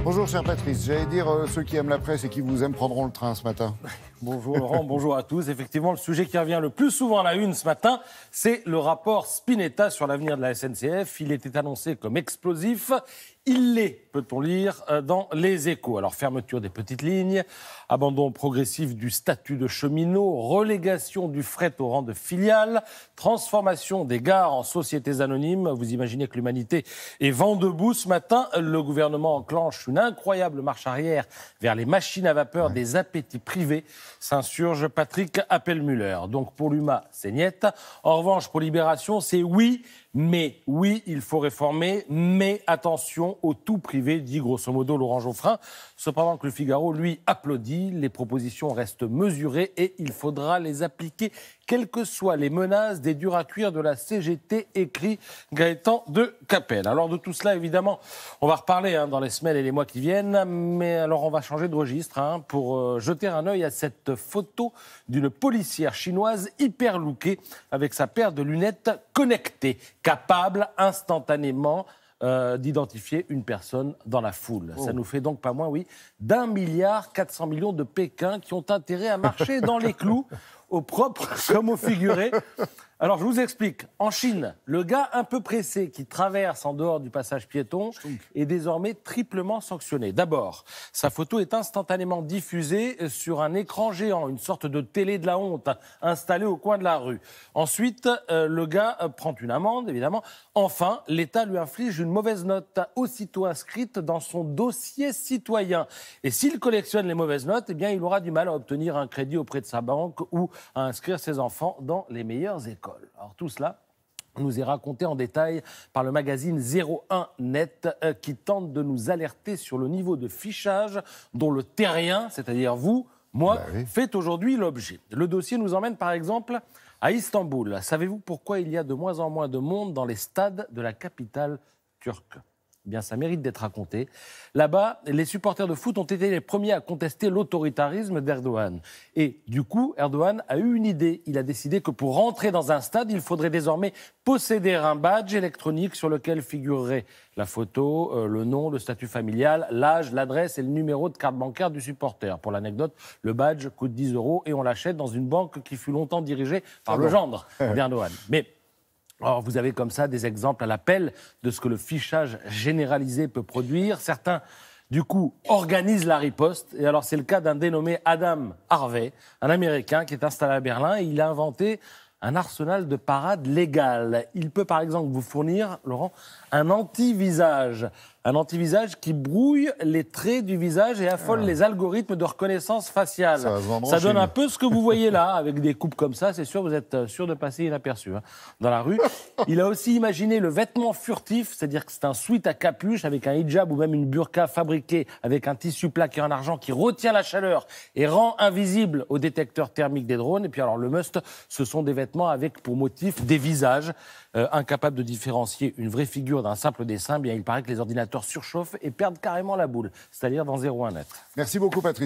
Bonjour cher Patrice, j'allais dire ceux qui aiment la presse et qui vous aiment prendront le train ce matin. Bonjour Laurent, bonjour à tous. Effectivement, le sujet qui revient le plus souvent à la une ce matin, c'est le rapport Spinetta sur l'avenir de la SNCF. Il était annoncé comme explosif. Il l'est, peut-on lire, dans Les Échos. Alors, fermeture des petites lignes, abandon progressif du statut de cheminot, relégation du fret au rang de filiale, transformation des gares en sociétés anonymes. Vous imaginez que l'humanité est vent debout ce matin. Le gouvernement enclenche une incroyable marche arrière vers les machines à vapeur des appétits privés. S'insurge Patrick Appelmuller. Donc, pour l'UMA, c'est niet. En revanche, pour Libération, c'est oui. Mais oui, il faut réformer, mais attention au tout privé, dit grosso modo Laurent Geoffrin. Cependant que le Figaro, lui, applaudit. Les propositions restent mesurées et il faudra les appliquer, quelles que soient les menaces des durs à cuire de la CGT, écrit Gaëtan de Capelle. Alors de tout cela, évidemment, on va reparler dans les semaines et les mois qui viennent, mais alors on va changer de registre pour jeter un œil à cette photo d'une policière chinoise hyper lookée avec sa paire de lunettes connectées, capable instantanément d'identifier une personne dans la foule. Ça nous fait donc pas moins, d'1,4 milliard de Pékin qui ont intérêt à marcher dans les clous, au propre comme au figuré. Alors, je vous explique. En Chine, le gars un peu pressé qui traverse en dehors du passage piéton est désormais triplement sanctionné. D'abord, sa photo est instantanément diffusée sur un écran géant, une sorte de télé de la honte installée au coin de la rue. Ensuite, le gars prend une amende, évidemment. Enfin, l'État lui inflige une mauvaise note, aussitôt inscrite dans son dossier citoyen. Et s'il collectionne les mauvaises notes, eh bien, il aura du mal à obtenir un crédit auprès de sa banque ou à inscrire ses enfants dans les meilleures écoles. Alors tout cela nous est raconté en détail par le magazine 01 Net qui tente de nous alerter sur le niveau de fichage dont le terrien, c'est-à-dire vous, moi, fait aujourd'hui l'objet. Le dossier nous emmène par exemple à Istanbul. Savez-vous pourquoi il y a de moins en moins de monde dans les stades de la capitale turque ? Eh bien, ça mérite d'être raconté. Là-bas, les supporters de foot ont été les premiers à contester l'autoritarisme d'Erdogan. Et du coup, Erdogan a eu une idée. Il a décidé que pour rentrer dans un stade, il faudrait désormais posséder un badge électronique sur lequel figurerait la photo, le nom, le statut familial, l'âge, l'adresse et le numéro de carte bancaire du supporter. Pour l'anecdote, le badge coûte 10 € et on l'achète dans une banque qui fut longtemps dirigée par le gendre d'Erdogan. Mais alors, vous avez comme ça des exemples à l'appel de ce que le fichage généralisé peut produire. Certains, du coup, organisent la riposte. Et alors, c'est le cas d'un dénommé Adam Harvey, un Américain qui est installé à Berlin. Et il a inventé un arsenal de parade légal. Il peut, par exemple, vous fournir, Laurent, un anti-visage. Un anti-visage qui brouille les traits du visage et affole les algorithmes de reconnaissance faciale. Ça donne un peu ce que vous voyez là, avec des coupes comme ça. C'est sûr, vous êtes sûr de passer inaperçu dans la rue. Il a aussi imaginé le vêtement furtif, c'est-à-dire que c'est un sweat à capuche avec un hijab ou même une burqa fabriquée avec un tissu plaqué en argent qui retient la chaleur et rend invisible au détecteur thermique des drones. Et puis alors, le must, ce sont des vêtements avec pour motif des visages. Incapables de différencier une vraie figure d'un simple dessin, bien il paraît que les ordinateurs surchauffent et perdent carrément la boule, c'est-à-dire dans 01 Net. Merci beaucoup Patrice.